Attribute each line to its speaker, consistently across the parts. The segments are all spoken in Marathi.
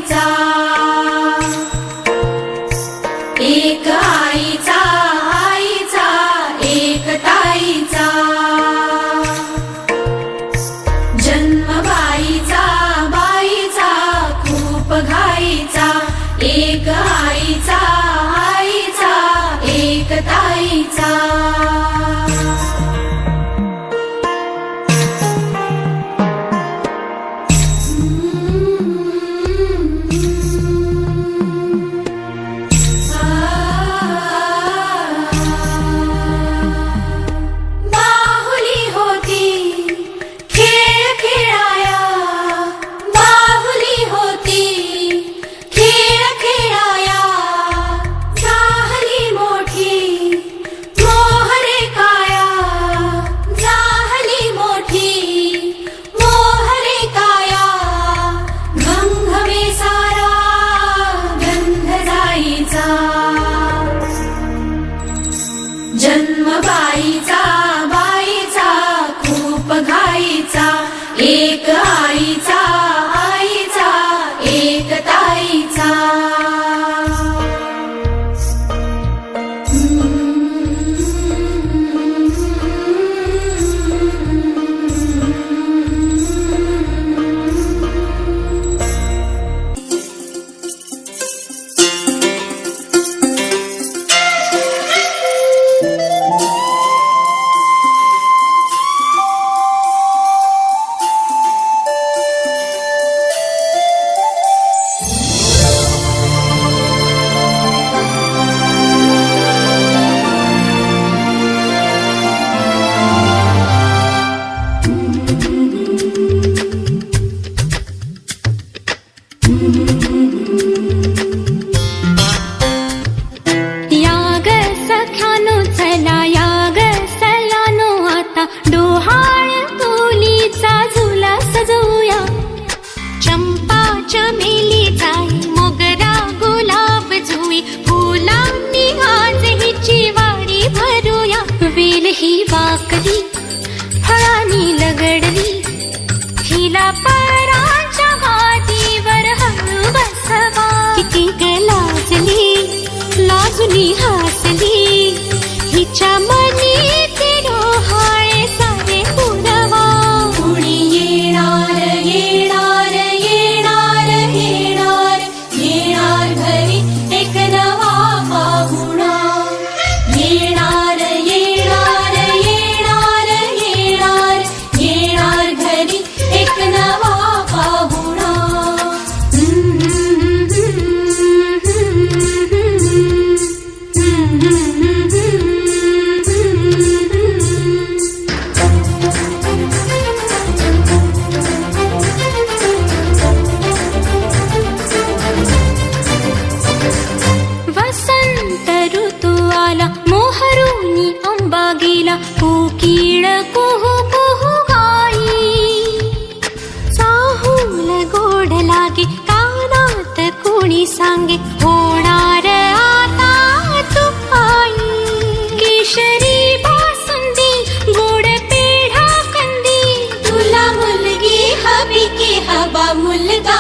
Speaker 1: ताईचा, एक आईचा, आईचा एक ताईचा, जन्म बाईचा, बाईचा खूप घाईचा, एक आईचा, आईचा एक ताईचा। जन्म बाईचा, बाईचा खूप घाईचा, एक आईचा, आईचा एक ताईचा।
Speaker 2: फळांनी लगडली हिला पराच्या वादीवर हळू बसवा, किती ग लाजली लाजुनी हसली, हिच्या मनी ते डोहाळे सारे पुरवा।
Speaker 1: कुणी येणार येणार येणार येणार येणार घरी एक नवा पाहुणा, येणार येणार येणार येणार येणार घरी एक नवा पाहुणा।
Speaker 2: वसंत ऋतू आला मोहरुनी अंबा गेला, कोकिळ कुहू कुहू गाई, चाहूल गोड लागे कानात कोणी सांगे, होणार आता तू आई। केशरी बासुंदी गोड पेढा कंदी,
Speaker 1: तुला मुलगी हवी की हवा मुलगा?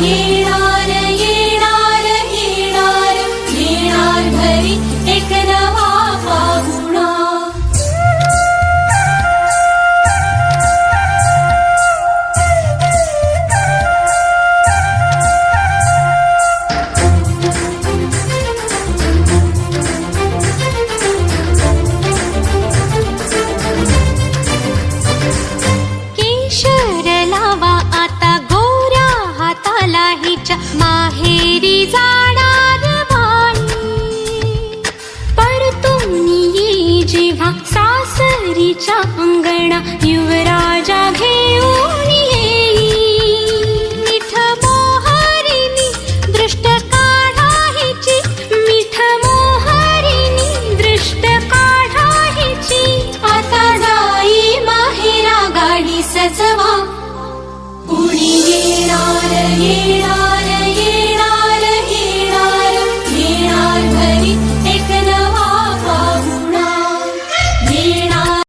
Speaker 1: येणार येणार येणार येणार घरी एक नवा पाहुणा।
Speaker 2: केशर लावा आता गोऱ्या हाताला हिच्या, माहेरी जाणार बाई। परतून ये जेव्हा सासरीच्या अंगणा, युवराजा घेऊन येई, मिठ मोहरिनी दृष्ट काढा हिची, मिठ मोहरिनी दृष्ट काढा हिची।
Speaker 1: आता जाई माहेरा गाडी सजवा, कुणी येणार येणार